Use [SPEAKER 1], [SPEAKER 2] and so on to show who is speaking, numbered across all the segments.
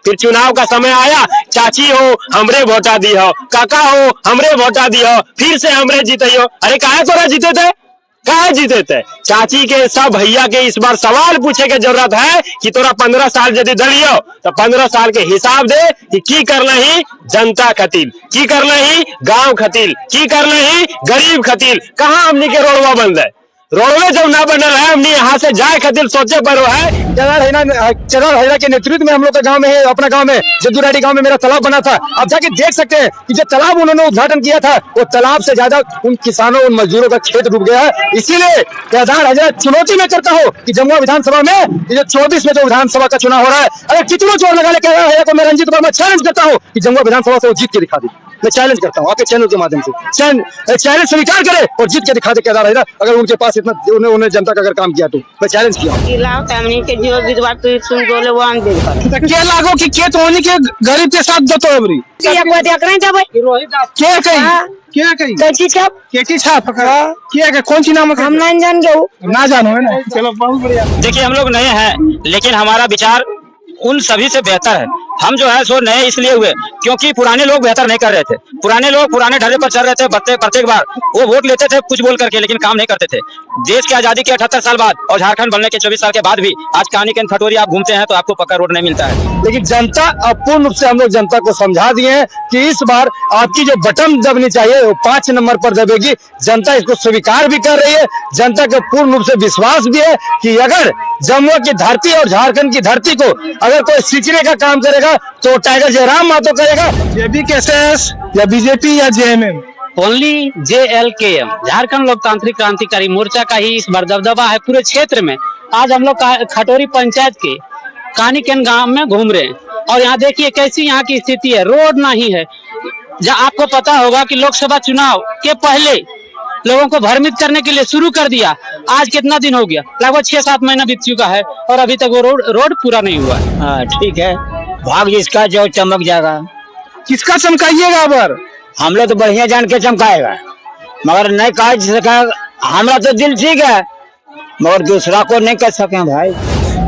[SPEAKER 1] फिर चुनाव का समय आया, चाची हो हमरे वोटा दी हो, काका हो हमरे वोटा दी हो, फिर से हमरे जीते हो। अरे काहे तोरा जीते थे, काहे जीते थे? चाची के सब भैया के इस बार सवाल पूछे के जरूरत है कि तोरा 15 साल यदि दलियो तो 15 साल के हिसाब दे कि की करना ही जनता खातिर, की करना ही गांव खातिर, की करना ही गरीब खातिर। कहाँ हमनी के रोडवा बन है? रोडवे जब ना बनल है, हमने यहाँ से जाए खातिर सोचे पर है। चरण हैरा के नेतृत्व में हम लोग का गांव में है, अपना गांव में जद्दूराडी गांव में मेरा तालाब बना था। आप जाके देख सकते हैं कि जो तालाब उन्होंने उद्घाटन किया था, वो तालाब से ज्यादा उन किसानों, उन मजदूरों का खेत डूब गया है। इसीलिए केदार हैरा चुनौती में करता हो कि जमुआ विधानसभा में 24 में जो विधानसभा का चुनाव हो रहा है, अगर कितनों जोर लगा ले केदार हैरा को मैं रंजीत वर्मा चैलेंज करता हूँ कि जमुआ विधानसभा से वो जीत के दिखा दे। मैं चैलेंज करता हूँ आपके चैनल के माध्यम से, चैलेंज स्वीकार करे और जीत के दिखा दे केदार हैरा, अगर उनके पास इतना उन्हें जनता का अगर काम किया तो। मैं चैलेंज किया क्या लागो कि खेत होने के गरीब के साथ दो अबरी कौन सी नाम हम ना जान गए ना जानो है ना। चलो बहुत बढ़िया।
[SPEAKER 2] देखिए हम लोग नए हैं, लेकिन हमारा विचार उन सभी से बेहतर है। हम जो है सो नए इसलिए हुए क्योंकि पुराने लोग बेहतर नहीं कर रहे थे। पुराने लोग पुराने ढर्रे पर चल रहे थे, प्रत्येक बार वो वोट लेते थे कुछ बोल करके, लेकिन काम नहीं करते थे। देश की आजादी के 78 साल बाद और झारखंड बनने के 24 साल के बाद भी आज कहानी के खटोरी आप घूमते हैं तो आपको पक्का रोड नहीं मिलता है।
[SPEAKER 1] लेकिन जनता पूर्ण रूप से हम लोग जनता को समझा दिए हैं कि इस बार आपकी जो बटन दबनी चाहिए वो 5 नंबर पर दबेगी। जनता इसको स्वीकार भी कर रही है। जनता को पूर्ण रूप से विश्वास भी है कि अगर जमुआ की धरती और झारखंड की धरती को अगर कोई सींचने का काम करेगा तो टाइगर जयराम मातो करेगा। जेबी केएसएस या बीजेपी या जेएमएम,
[SPEAKER 2] ओनली JLKM, झारखंड लोकतांत्रिक क्रांतिकारी मोर्चा का ही इस बार दबदबा है पूरे क्षेत्र में। आज हम लोग खटोरी पंचायत के कानीकेन गांव में घूम रहे हैं और यहाँ देखिए कैसी यहाँ की स्थिति है। रोड नहीं है। जहाँ आपको पता होगा कि लोकसभा चुनाव के पहले लोगों को भ्रमित करने के लिए शुरू कर दिया। आज कितना दिन हो गया, लगभग 6-7 महीना बीत चुका है और अभी तक वो रोड पूरा नहीं हुआ।
[SPEAKER 3] हाँ ठीक है, भाग जिसका जो चमक जाएगा।
[SPEAKER 1] किसका चमकाइएगा? अबर
[SPEAKER 3] हम लोग तो बढ़िया जान के चमकाएगा, मगर नहीं कहा सका। हमारा तो दिल ठीक है मगर दूसरा को नहीं कर सके भाई।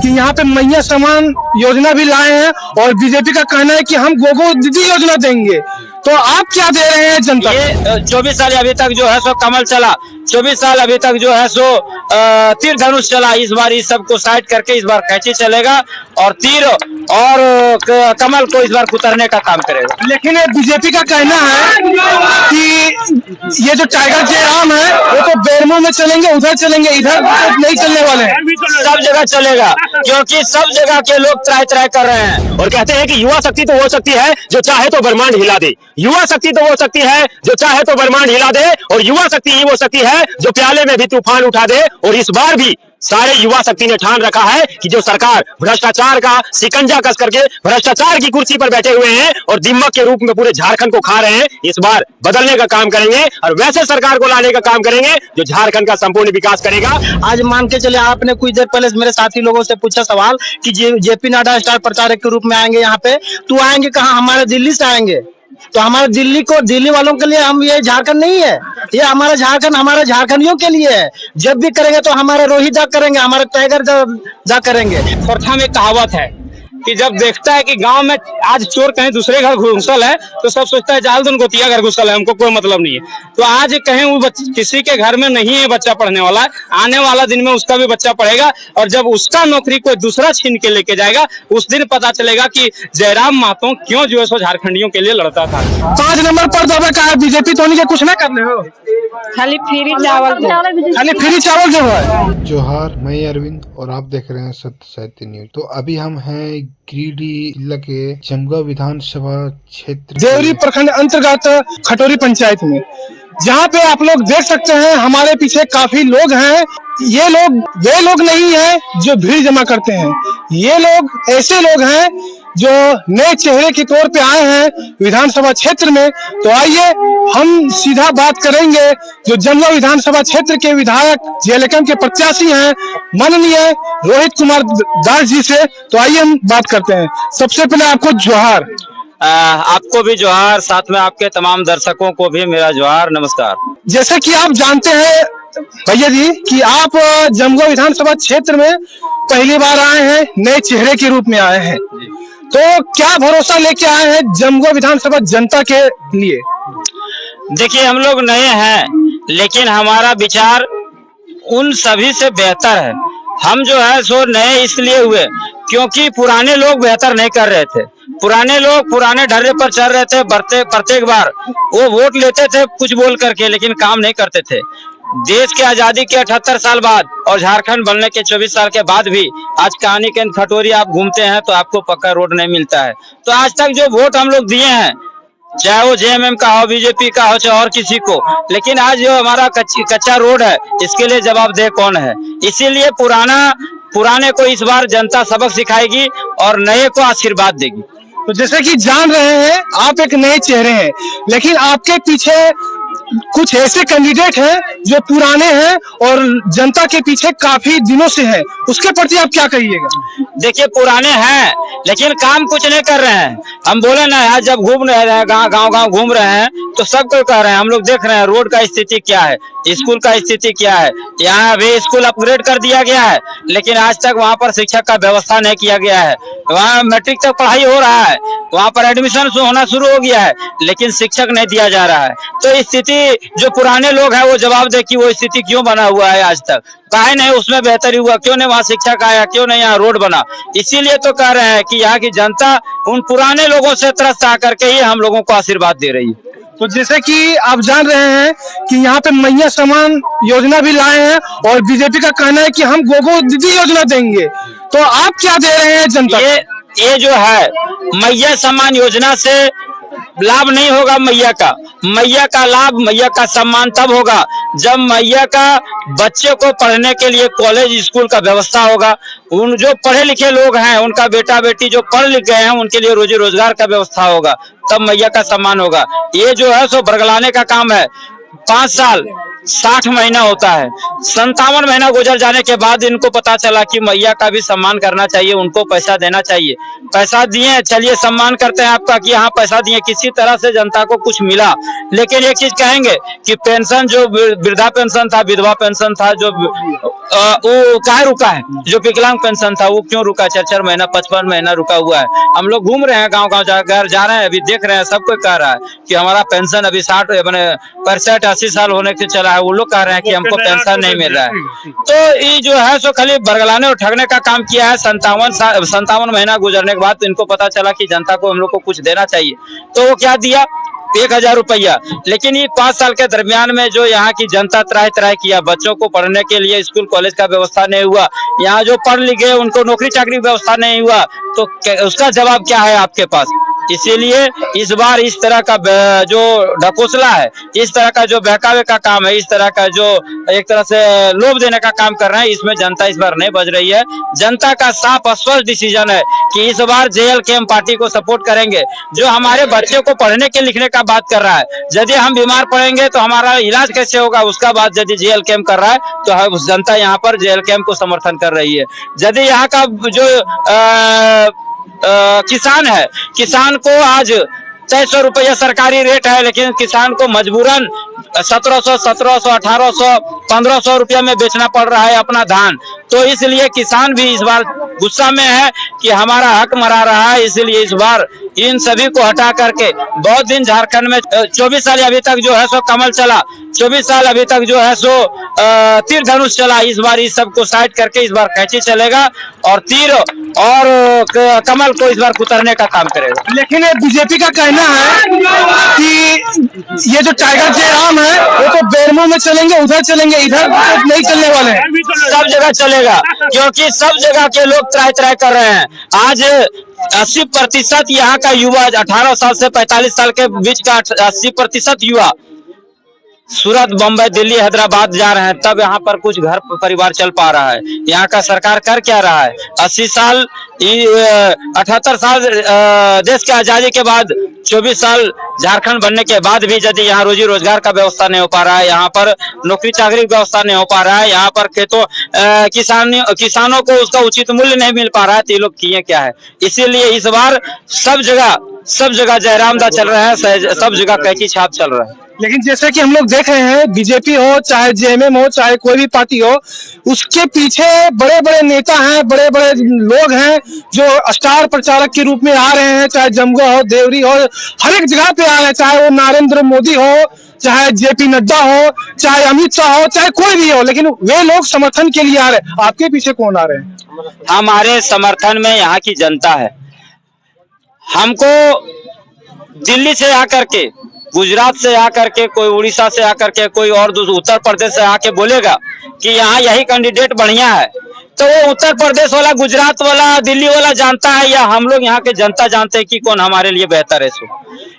[SPEAKER 1] कि यहाँ पे मैया समान योजना भी लाए हैं और बीजेपी का कहना है कि हम गोगो दीदी योजना देंगे, तो आप क्या दे रहे हैं जनता?
[SPEAKER 2] ये 24 साल अभी तक जो है सो कमल चला, 24 साल अभी तक जो है सो तीर धनुष चला। इस बार इस सबको साइड करके इस बार कैंची चलेगा और तीर और कमल को इस बार कुतरने का काम करेगा।
[SPEAKER 1] लेकिन बीजेपी का कहना है कि ये जो टाइगर जयराम है वो तो बेरमो में चलेंगे, उधर चलेंगे, इधर नहीं चलने वाले हैं।
[SPEAKER 2] सब जगह चलेगा क्योंकि सब जगह के लोग त्राय कर रहे हैं
[SPEAKER 1] और कहते हैं कि युवा शक्ति तो वो शक्ति है जो चाहे तो ब्रह्मांड हिला दे। युवा शक्ति तो वो शक्ति है जो चाहे तो ब्रह्मांड हिला दे और युवा शक्ति ही वो शक्ति है जो प्याले में भी तूफान उठा दे। और इस बार भी सारे युवा शक्ति ने ठान रखा है कि जो सरकार भ्रष्टाचार का शिकंजा कस करके भ्रष्टाचार की कुर्सी पर बैठे हुए हैं और दिमक के रूप में पूरे झारखंड को खा रहे हैं, इस बार बदलने का काम करेंगे और वैसे सरकार को लाने का काम करेंगे जो झारखंड का संपूर्ण विकास करेगा।
[SPEAKER 4] आज मान के चले, आपने कुछ देर पहले मेरे साथी लोगों से पूछा सवाल कि जेपी नड्डा स्टार प्रचारक के रूप में आएंगे यहाँ पे, तो आएंगे कहाँ? हमारे दिल्ली से आएंगे। तो हमारे दिल्ली वालों के लिए हम, ये झारखंड नहीं है, ये हमारा झारखंड हमारे झारखंडियों के लिए है। जब भी करेंगे तो हमारे रोहित दा करेंगे, हमारे टाइगर दा करेंगे।
[SPEAKER 2] खोरठा में कहावत है कि जब देखता है कि गांव में आज चोर कहीं दूसरे घर घुसल है तो सब सोचता है जालदन गोतिया घर घुसल है, हमको कोई मतलब नहीं है। तो आज कहीं वो किसी के घर में नहीं है बच्चा पढ़ने वाला, आने वाला दिन में उसका भी बच्चा पढ़ेगा और जब उसका नौकरी कोई दूसरा छीन के लेके जाएगा उस दिन पता चलेगा कि जयराम महतो क्यों जो है सो झारखंडियों के लिए लड़ता था।
[SPEAKER 1] 5 नंबर पर दबा का बीजेपी तो नहीं कुछ ना करने हो,
[SPEAKER 5] खाली फ्री चावल
[SPEAKER 1] जो है।
[SPEAKER 6] जोहार, मैं अरविंद और आप देख रहे हैं सत्य साहित्य न्यूज। तो अभी हम हैं गिरिडीह जिला के जमुआ विधानसभा क्षेत्र
[SPEAKER 1] देवरी प्रखंड अंतर्गत खटोरी पंचायत में, जहाँ पे आप लोग देख सकते हैं हमारे पीछे काफी लोग हैं। ये लोग वे लोग नहीं हैं जो भीड़ जमा करते हैं, ये लोग ऐसे लोग हैं जो नए चेहरे के तौर पे आए हैं विधानसभा क्षेत्र में। तो आइए हम सीधा बात करेंगे जो जमुआ विधानसभा क्षेत्र के विधायक JLKM के प्रत्याशी हैं माननीय रोहित कुमार दास जी से। तो आइए हम बात करते हैं। सबसे पहले आपको जोहार।
[SPEAKER 2] आपको भी जोहार, साथ में आपके तमाम दर्शकों को भी मेरा जोहार, नमस्कार।
[SPEAKER 1] जैसे कि आप जानते हैं भैया जी कि आप जमुआ विधानसभा क्षेत्र में पहली बार आए हैं, नए चेहरे के रूप में आए हैं,
[SPEAKER 4] तो क्या भरोसा लेके आए हैं जमुआ विधानसभा जनता के लिए?
[SPEAKER 3] देखिए, हम लोग नए हैं, लेकिन हमारा विचार उन सभी से बेहतर है। हम जो है सो नए इसलिए हुए क्योंकि पुराने लोग बेहतर नहीं कर रहे थे। पुराने लोग पुराने ढर्रे पर चल रहे थे, प्रत्येक बार वो वोट लेते थे कुछ बोल करके, लेकिन काम नहीं करते थे। देश के आजादी के 78 साल बाद और झारखंड बनने के 24 साल के बाद भी आज कहानी के खटोरी आप घूमते हैं तो आपको पक्का रोड नहीं मिलता है। तो आज तक जो वोट हम लोग दिए हैं, चाहे वो जेएमएम का हो, बीजेपी का हो, चाहे और किसी को, लेकिन आज जो हमारा कच्चा रोड है, इसके लिए जवाबदेह कौन है? इसीलिए पुराने को इस बार जनता सबक सिखाएगी और नए को आशीर्वाद देगी।
[SPEAKER 4] तो जैसे कि जान रहे हैं आप एक नए चेहरे हैं, लेकिन आपके पीछे कुछ ऐसे कैंडिडेट हैं जो पुराने हैं और जनता के पीछे काफी दिनों से हैं, उसके प्रति आप क्या कहिएगा?
[SPEAKER 3] देखिए, पुराने हैं लेकिन काम कुछ नहीं कर रहे हैं। हम बोले ना, आज जब घूम रहे हैं, गांव घूम रहे हैं, तो सबको कह रहे हैं, हम लोग देख रहे हैं रोड का स्थिति क्या है, स्कूल का स्थिति क्या है। यहाँ अभी स्कूल अपग्रेड कर दिया गया है, लेकिन आज तक वहाँ पर शिक्षक का व्यवस्था नहीं किया गया है। वहाँ मैट्रिक तक पढ़ाई हो रहा है, वहाँ पर एडमिशन होना शुरू हो गया है, लेकिन शिक्षक नहीं दिया जा रहा है। तो स्थिति जो पुराने लोग हैं वो जवाब दे कि वो स्थिति क्यों बना हुआ है, आज तक काहे नहीं उसमें बेहतरी हुआ, क्यों नहीं वहाँ शिक्षक आया, क्यों नहीं यहाँ रोड बना। इसीलिए तो कह रहे हैं कि यहाँ की जनता उन पुराने लोगों से त्रस्त आकर के ही हम लोगों को आशीर्वाद दे रही है।
[SPEAKER 4] तो जैसे कि आप जान रहे हैं कि यहाँ पे मैया सम्मान योजना भी लाए हैं और बीजेपी का कहना है कि हम गोगो दीदी योजना देंगे, तो आप क्या दे रहे हैं जनता?
[SPEAKER 3] ये जो है मैया सम्मान योजना से लाभ नहीं होगा मैया का लाभ, मैया का सम्मान तब होगा जब मैया का बच्चे को पढ़ने के लिए कॉलेज स्कूल का व्यवस्था होगा। उन जो पढ़े लिखे लोग हैं, उनका बेटा बेटी जो पढ़ लिख गए हैं, उनके लिए रोजी रोजगार का व्यवस्था होगा, तब मैया का सम्मान होगा। ये जो है सो बरगलाने का काम है। 5 साल 60 महीना होता है, 57 महीना गुजर जाने के बाद इनको पता चला कि मैया का भी सम्मान करना चाहिए, उनको पैसा देना चाहिए। पैसा दिए, चलिए सम्मान करते हैं आपका कि हाँ पैसा दिए, किसी तरह से जनता को कुछ मिला। लेकिन एक चीज कहेंगे कि पेंशन जो वृद्धा पेंशन था, विधवा पेंशन था, जो वो काहे रुका है, जो विकलांग पेंशन था वो क्यों रुका? 4 महीना 55 महीना रुका हुआ है। हम लोग घूम रहे हैं, गाँव जा रहे हैं, अभी देख रहे हैं, सब कोई कह रहा है कि हमारा पेंशन अभी 65-80 साल होने के चला है, वो लोग कह रहे हैं कि हमको पेंशन नहीं मिल रहा है। तो ये जो है सो खाली बरगलाने और ठगने का काम किया है। 57 महीना गुजरने के बाद इनको पता चला कि जनता को हम लोग को कुछ देना चाहिए, तो वो क्या दिया? 1000 रुपया। लेकिन ये 5 साल के दरमियान में जो यहाँ की जनता त्राही किया, बच्चों को पढ़ने के लिए स्कूल कॉलेज का व्यवस्था नहीं हुआ, यहाँ जो पढ़ लिख गए उनको नौकरी चाकरी व्यवस्था नहीं हुआ, तो उसका जवाब क्या है आपके पास? इसीलिए इस बार इस तरह का जो ढकोसला है, इस तरह का जो बहकावे का काम है, इस तरह का जो एक तरह से लोभ देने का काम कर रहे हैं, इसमें जनता इस बार नहीं बज रही है। जनता का साफ स्पष्ट डिसीजन है कि इस बार जेएलकेएम पार्टी को सपोर्ट करेंगे, जो हमारे बच्चे को पढ़ने के लिखने का बात कर रहा है। यदि हम बीमार पड़ेंगे तो हमारा इलाज कैसे होगा, उसका बात यदि जेएलकेएम कर रहा है तो जनता यहाँ पर जेएलकेएम को समर्थन कर रही है। यदि यहाँ का जो किसान है, किसान को आज 600 रुपया सरकारी रेट है, लेकिन किसान को मजबूरन 1700, 1700, 1800, 1500 रुपया में बेचना पड़ रहा है अपना धान। तो इसलिए किसान भी इस बार गुस्सा में है कि हमारा हक मरा रहा है। इसलिए इस बार इन सभी को हटा करके, बहुत दिन झारखंड में 24 साल अभी तक जो है सो कमल चला, 24 साल अभी तक जो है सो तीर धनुष चला। इस बार इस सबको साइड करके इस बार कैंची चलेगा और तीर और कमल को इस बार कुतरने का काम करेगा।
[SPEAKER 4] लेकिन बीजेपी का कहना है कि ये जो टाइगर जयराम है वो तो बेरमो में चलेंगे, उधर चलेंगे, इधर नहीं चलने वाले हैं,
[SPEAKER 3] सब जगह चलेगा, क्योंकि सब जगह के लोग त्राही कर रहे हैं। आज 80% यहाँ का युवा, 18 साल से 45 साल के बीच का 80% युवा सूरत, बम्बई, दिल्ली, हैदराबाद जा रहे हैं, तब यहाँ पर कुछ घर परिवार चल पा रहा है। यहाँ का सरकार कर क्या रहा है? 80 साल 78 साल देश की आजादी के बाद 24 साल झारखंड बनने के बाद भी यदि यहाँ रोजी रोजगार का व्यवस्था नहीं हो पा रहा है, यहाँ पर नौकरी चाकरी की व्यवस्था नहीं हो पा रहा है, यहाँ पर खेतों किसानों को उसका उचित मूल्य नहीं मिल पा रहा है, तो ये लोग किए क्या है? इसीलिए इस बार सब जगह जयराम दा चल रहा है, सब जगह कैंची छाप चल रहा है।
[SPEAKER 4] लेकिन जैसे कि हम लोग देख रहे हैं, बीजेपी हो चाहे जेएमएम हो चाहे कोई भी पार्टी हो, उसके पीछे बड़े बड़े नेता हैं, बड़े बड़े लोग हैं जो स्टार प्रचारक के रूप में आ रहे हैं, चाहे जमुआ हो, देवरी हो, हर एक जगह पे आ रहे हैं, चाहे वो नरेंद्र मोदी हो, चाहे जेपी नड्डा हो, चाहे अमित शाह हो, चाहे कोई भी हो, लेकिन वे लोग समर्थन के लिए आ रहे हैं। आपके पीछे कौन आ रहे हैं?
[SPEAKER 3] हमारे समर्थन में यहाँ की जनता है। हमको दिल्ली से आकर के, गुजरात से आकर के, कोई उड़ीसा से आकर के, कोई और उत्तर प्रदेश से आके बोलेगा कि यहाँ यही कैंडिडेट बढ़िया है, तो वो उत्तर प्रदेश वाला, गुजरात वाला, दिल्ली वाला जानता है या हम लोग यहाँ के जनता जानते हैं कि कौन हमारे लिए बेहतर है। सो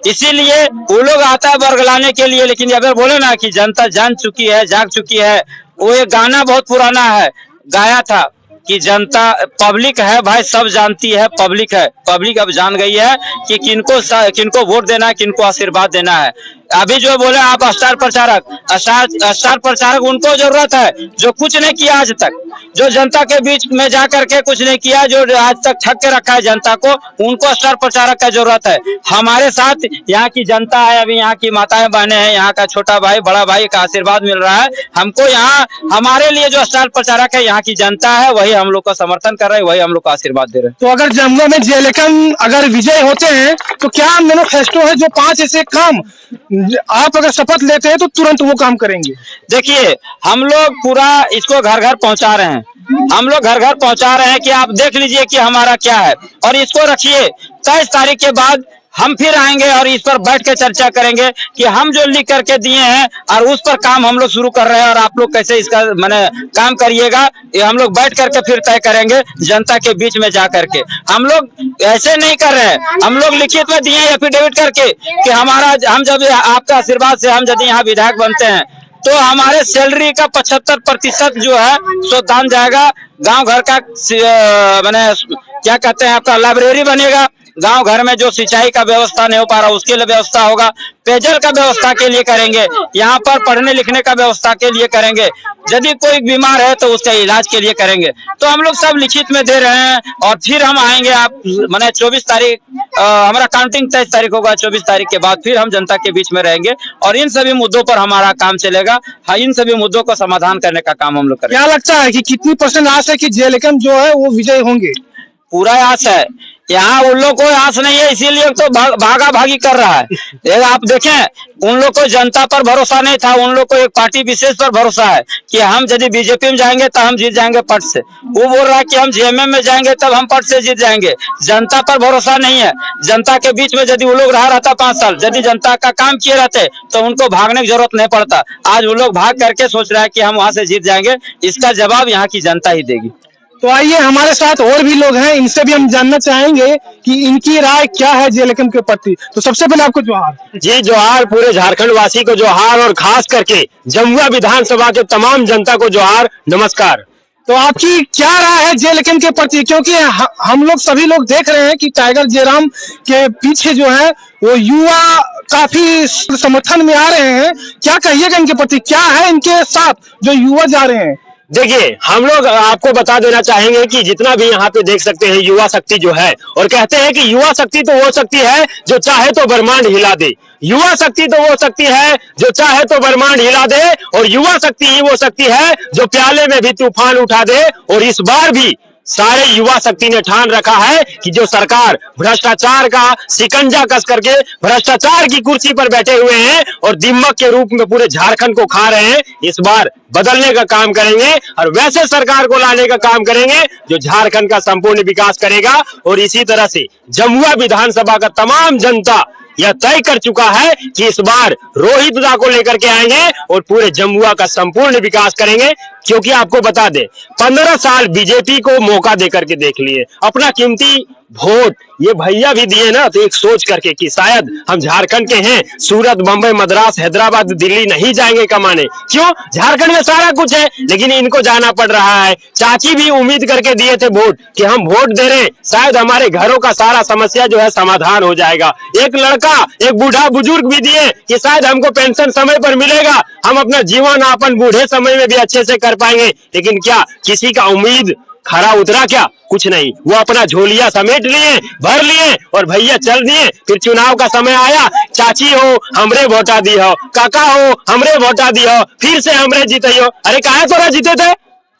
[SPEAKER 3] इसीलिए वो लोग आता है बरगलाने के लिए। लेकिन अगर बोले ना कि जनता जान चुकी है, जाग चुकी है, वो एक गाना बहुत पुराना है, गाया था कि जनता पब्लिक है भाई, सब जानती है, पब्लिक है, पब्लिक अब जान गई है कि किनको वोट देना है, किनको आशीर्वाद देना है। अभी जो बोले आप स्टार प्रचारक उनको जरूरत है जो कुछ नहीं किया आज तक, जो जनता के बीच में जा करके कुछ नहीं किया, जो आज तक ठग के रखा है जनता को, उनको स्टार प्रचारक का जरूरत है। हमारे साथ यहाँ की जनता है, अभी यहाँ की माताएं बहनें हैं, यहाँ का छोटा भाई बड़ा भाई का आशीर्वाद मिल रहा है हमको। यहाँ हमारे लिए जो स्टार प्रचारक है यहाँ की जनता है, वही हम लोग का समर्थन कर रहे हैं, वही हम लोग को आशीर्वाद दे रहे हैं।
[SPEAKER 4] तो अगर जमुआ में जेएलएम अगर विजय होते हैं तो क्या मैनिफेस्टो है जो 5 ऐसे काम आप अगर शपथ लेते हैं तो तुरंत वो काम करेंगे?
[SPEAKER 3] देखिए, हम लोग पूरा इसको घर घर पहुंचा रहे हैं, हम लोग घर घर पहुंचा रहे हैं कि आप देख लीजिए कि हमारा क्या है, और इसको रखिए। 23 तारीख के बाद हम फिर आएंगे और इस पर बैठ के चर्चा करेंगे कि हम जो लिख करके दिए हैं और उस पर काम हम लोग शुरू कर रहे हैं, और आप लोग कैसे इसका माने काम करिएगा, ये हम लोग बैठ करके फिर तय करेंगे जनता के बीच में जा करके। हम लोग ऐसे नहीं कर रहे हैं, हम लोग लिखित में दिए एफिडेविट करके कि हम जब आपका आशीर्वाद से हम यदि यहाँ विधायक बनते हैं तो हमारे सैलरी का 75% जो है सो दान जाएगा, गांव घर का माने क्या कहते हैं आपका लाइब्रेरी बनेगा, गांव घर में जो सिंचाई का व्यवस्था नहीं हो पा रहा उसके लिए व्यवस्था होगा, पेयजल का व्यवस्था के लिए करेंगे, यहाँ पर पढ़ने लिखने का व्यवस्था के लिए करेंगे, यदि कोई बीमार है तो उसके इलाज के लिए करेंगे। तो हम लोग सब लिखित में दे रहे हैं और फिर हम आएंगे। आप माने 24 तारीख हमारा काउंटिंग 23 तारीख होगा, 24 तारीख के बाद फिर हम जनता के बीच में रहेंगे और इन सभी मुद्दों पर हमारा काम चलेगा। इन सभी मुद्दों को समाधान करने का काम हम लोग करेंगे।
[SPEAKER 4] क्या लगता है कि कितनी % आस है कि जेएलएम जो है वो विजय होंगे?
[SPEAKER 3] पूरा आस है, यहाँ उन लोग को आस नहीं है, इसीलिए तो भागा भागी कर रहा है। आप देखें, उन लोग को जनता पर भरोसा नहीं था, उन लोग को एक पार्टी विशेष पर भरोसा है कि हम यदि बीजेपी में जाएंगे तो हम जीत जाएंगे पट से। वो बोल रहा है कि हम जेएमएम में जाएंगे तब हम पट से जीत जाएंगे। जनता पर भरोसा नहीं है। जनता के बीच में यदि वो लोग रहा रहता 5 साल, यदि जनता का काम किए रहते तो उनको भागने की जरूरत नहीं पड़ता। आज वो लोग भाग करके सोच रहा है कि हम वहां से जीत जाएंगे। इसका जवाब यहाँ की जनता ही देगी।
[SPEAKER 4] तो आइए, हमारे साथ और भी लोग हैं, इनसे भी हम जानना चाहेंगे कि इनकी राय क्या है जेएलएम के प्रति। तो सबसे पहले आपको जोहार।
[SPEAKER 1] जी जोहार, पूरे झारखंड वासी को जोहार और खास करके जमुआ विधानसभा के तमाम जनता को जोहार, नमस्कार।
[SPEAKER 4] तो आपकी क्या राय है जेएलएम के प्रति? क्योंकि हम लोग सभी लोग देख रहे हैं कि टाइगर जयराम के पीछे जो है वो युवा काफी समर्थन में आ रहे हैं। क्या कहिएगा इनके प्रति? क्या है इनके साथ जो युवा जा रहे हैं?
[SPEAKER 1] देखिए, हम लोग आपको बता देना चाहेंगे कि जितना भी यहाँ पे देख सकते हैं युवा शक्ति जो है, और कहते हैं कि युवा शक्ति तो वो शक्ति है जो चाहे तो ब्रह्मांड हिला दे। युवा शक्ति तो वो शक्ति है जो चाहे तो ब्रह्मांड हिला दे, और युवा शक्ति ही वो शक्ति है जो प्याले में भी तूफान उठा दे। और इस बार भी सारे युवा शक्ति ने ठान रखा है कि जो सरकार भ्रष्टाचार का शिकंजा कस करके भ्रष्टाचार की कुर्सी पर बैठे हुए हैं और दिमक के रूप में पूरे झारखंड को खा रहे हैं, इस बार बदलने का काम करेंगे और वैसे सरकार को लाने का काम करेंगे जो झारखंड का संपूर्ण विकास करेगा। और इसी तरह से जमुआ विधानसभा का तमाम जनता यह तय कर चुका है कि इस बार रोहित दा को लेकर के आएंगे और पूरे जमुआ का संपूर्ण विकास करेंगे। क्योंकि आपको बता दें, 15 साल बीजेपी को मौका देकर के देख लिए, अपना कीमती वोट ये भैया भी दिए ना, तो एक सोच करके कि शायद हम झारखंड के हैं, सूरत, बंबई, मद्रास, हैदराबाद, दिल्ली नहीं जाएंगे कमाने। क्यों? झारखंड में सारा कुछ है, लेकिन इनको जाना पड़ रहा है। चाची भी उम्मीद करके दिए थे वोट कि हम वोट दे रहे हैं, शायद हमारे घरों का सारा समस्या जो है समाधान हो जाएगा। एक लड़का, एक बूढ़ा बुजुर्ग भी दिए कि शायद हमको पेंशन समय पर मिलेगा, हम अपना जीवन अपन बूढ़े समय में भी अच्छे से कर पाएंगे। लेकिन क्या किसी का उम्मीद खरा उतरा क्या? कुछ नहीं, वो अपना झोलिया समेट लिए, भर लिए और भैया चल दिए। फिर चुनाव का समय आया, चाची हो हमरे वोटा दी हो, काका हो हमरे वोटा दी हो, फिर से हमरे जीते हो। अरे काहे तोरा जीते थे?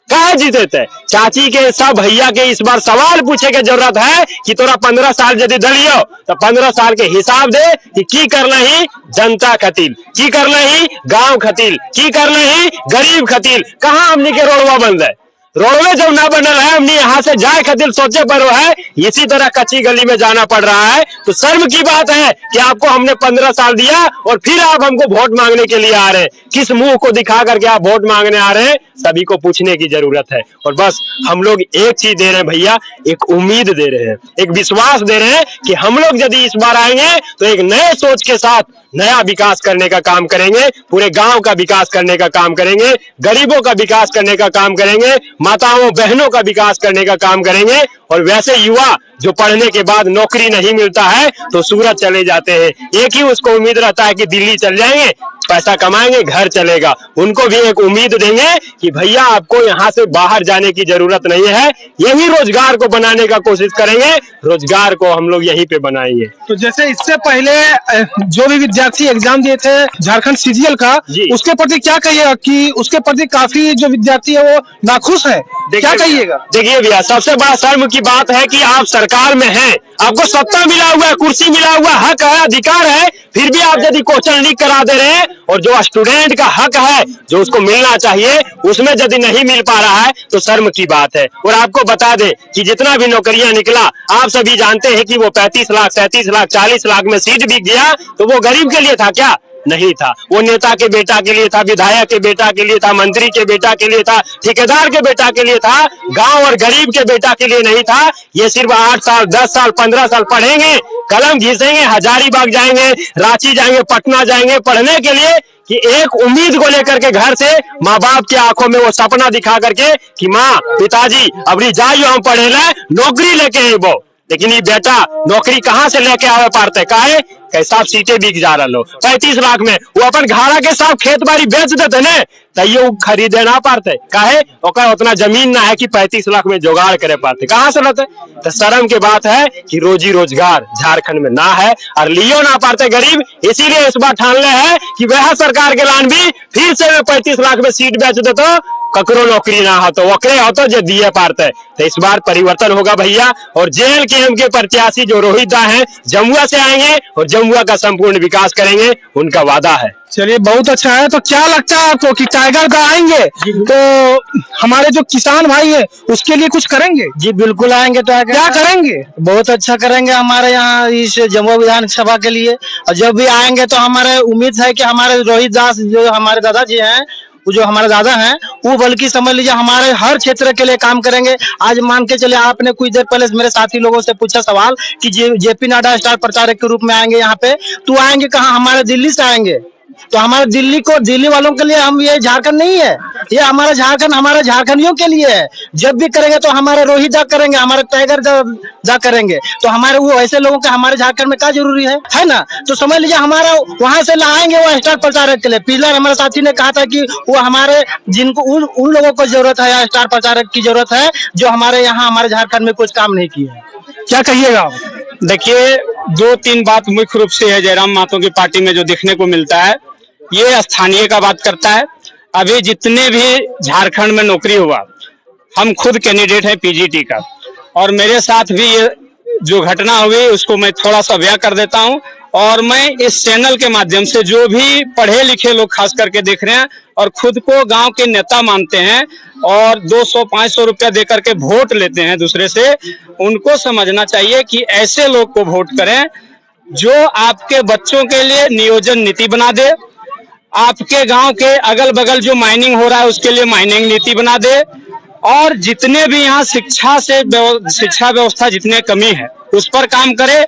[SPEAKER 1] कहा जीते थे? चाची के सब भैया के इस बार सवाल पूछे के जरूरत है कि तोरा 15 साल यदि दलियो तो 15 साल के हिसाब दे कि की करना ही जनता खतील, की करना ही गांव खतील, की करना ही गरीब खतील। कहाँ हमनी के रोडवा बंद है? रोडवे जब ना बनल है, हमने यहाँ से जाए खातिर सोचे पर है इसी तरह कच्ची गली में जाना पड़ रहा है। तो शर्म की बात है कि आपको हमने 15 साल दिया और फिर आप हमको वोट मांगने के लिए आ रहे हैं। किस मुंह को दिखा करके आप वोट मांगने आ रहे हैं? सभी को पूछने की जरूरत है। और बस हम लोग एक चीज दे रहे हैं भैया, एक उम्मीद दे रहे हैं, एक विश्वास दे रहे हैं कि हम लोग यदि इस बार आएंगे तो एक नए सोच के साथ नया विकास करने का काम करेंगे, पूरे गांव का विकास करने का काम करेंगे, गरीबों का विकास करने का काम करेंगे, माताओं बहनों का विकास करने का काम करेंगे। और वैसे युवा जो पढ़ने के बाद नौकरी नहीं मिलता है तो सूरत चले जाते हैं, एक ही उसको उम्मीद रहता है कि दिल्ली चल जाएंगे, पैसा कमाएंगे, घर चलेगा। उनको भी एक उम्मीद देंगे कि भैया आपको यहाँ से बाहर जाने की जरूरत नहीं है, यही रोजगार को बनाने का कोशिश करेंगे, रोजगार को हम लोग यहीं पे बनाएंगे।
[SPEAKER 4] तो जैसे इससे पहले जो भी विद्यार्थी एग्जाम दिए थे झारखंड सीजीएल का, उसके प्रति क्या कहिएगा कि उसके प्रति काफी जो विद्यार्थी है वो नाखुश है, क्या कहिएगा?
[SPEAKER 1] देखिए भैया, सबसे बड़ा शर्म की बात है कि आप सरकार में हैं, आपको सत्ता मिला हुआ है, कुर्सी मिला हुआ है, हक है, अधिकार है, फिर भी आप यदि क्वेश्चन लीक करा दे रहे हैं। और जो स्टूडेंट का हक है, जो उसको मिलना चाहिए, उसमें यदि नहीं मिल पा रहा है तो शर्म की बात है। और आपको बता दें कि जितना भी नौकरियां निकला, आप सभी जानते हैं कि वो 35 लाख, 37 लाख, 40 लाख में सीट बिक गया, तो वो गरीब के लिए था क्या? नहीं था। वो नेता के बेटा के लिए था, विधायक के बेटा के लिए था, मंत्री के बेटा के लिए था, ठेकेदार के बेटा के लिए था, गांव और गरीब के बेटा के लिए नहीं था। ये सिर्फ 8 साल, 10 साल, 15 साल पढ़ेंगे, कलम घिसेंगे, हजारीबाग जाएंगे, रांची जाएंगे, पटना जाएंगे पढ़ने के लिए, कि एक उम्मीद को लेकर के घर से माँ बाप की आंखों में वो सपना दिखा करके कि माँ पिताजी अबरी जाइयो हम पढ़े ला, नौकरी लेके वो। लेकिन ये बेटा नौकरी कहाँ से लेके आवे पारते? काहे कैसा सीटें बिक जा रहा 35 लाख में, वो अपन घाड़ा के साथ खेत बाड़ी बेच देते न, तैयो खरीदे ना पारते। काहे? ओकर उतना जमीन ना है कि 35 लाख में जुगाड़ करे पाते, कहाँ से लेते? तो शर्म की बात है कि रोजी रोजगार झारखंड में ना है और लियो ना पाते गरीब। इसीलिए इस बार ठान ले है कि वह सरकार के लान भी फिर से 35 लाख में सीट बेच देते, ककरो नौकरी ना हो तो ओकरे हो तो जो दिए पारते। तो इस बार परिवर्तन होगा भैया। और JLKM के प्रत्याशी जो रोहित दा है, जमुआ से आएंगे और जमुआ का संपूर्ण विकास करेंगे, उनका वादा है।
[SPEAKER 4] चलिए बहुत अच्छा है। तो क्या लगता है आपको कि टाइगर का आएंगे तो हमारे जो किसान भाई है उसके लिए कुछ करेंगे?
[SPEAKER 3] जी बिल्कुल आएंगे। तो
[SPEAKER 4] क्या करेंगे?
[SPEAKER 3] बहुत अच्छा करेंगे हमारे यहाँ इस जमुआ विधानसभा के लिए। और जब भी आएंगे तो हमारे उम्मीद है कि हमारे रोहित दास जो हमारे दादाजी हैं, वो जो हमारे दादा हैं, वो बल्कि समझ लीजिए हमारे हर क्षेत्र के लिए काम करेंगे। आज मान के चले, आपने कुछ देर पहले मेरे साथी लोगों से पूछा सवाल कि JP नड्डा स्टार प्रचारक के रूप में आएंगे यहाँ पे, तो आएंगे कहाँ? हमारे दिल्ली से आएंगे। तो हमारे दिल्ली वालों के लिए हम, ये झारखंड नहीं है, ये हमारा झारखंड हमारे झारखंडियों के लिए है। जब भी करेंगे तो हमारे रोहित दा करेंगे, हमारे टाइगर दा करेंगे। तो हमारे वो ऐसे लोगों का हमारे झारखंड में क्या जरूरी है ना? तो समझ लीजिए हमारा वहां से लाएंगे वो स्टार प्रचारक के लिए। पिछला हमारे साथी ने कहा था कि वो हमारे जिनको उन लोगों को जरूरत है, स्टार प्रचारक की जरूरत है जो हमारे यहाँ हमारे झारखंड में कुछ काम नहीं किया।
[SPEAKER 4] क्या कहिएगा आप?
[SPEAKER 7] देखिए, 2-3 बात मुख्य रूप से है जयराम महतो की पार्टी में जो देखने को मिलता है, ये स्थानीय का बात करता है। अभी जितने भी झारखंड में नौकरी हुआ, हम खुद कैंडिडेट है PGT का, और मेरे साथ भी ये जो घटना हुई उसको मैं थोड़ा सा बयां कर देता हूं। और मैं इस चैनल के माध्यम से जो भी पढ़े लिखे लोग खास करके देख रहे हैं और खुद को गांव के नेता मानते हैं और 200-500 रुपया दे करके वोट लेते हैं दूसरे से, उनको समझना चाहिए कि ऐसे लोग को वोट करें जो आपके बच्चों के लिए नियोजन नीति बना दे, आपके गांव के अगल बगल जो माइनिंग हो रहा है उसके लिए माइनिंग नीति बना दे, और जितने भी यहाँ शिक्षा व्यवस्था जितने कमी है उस पर काम करे।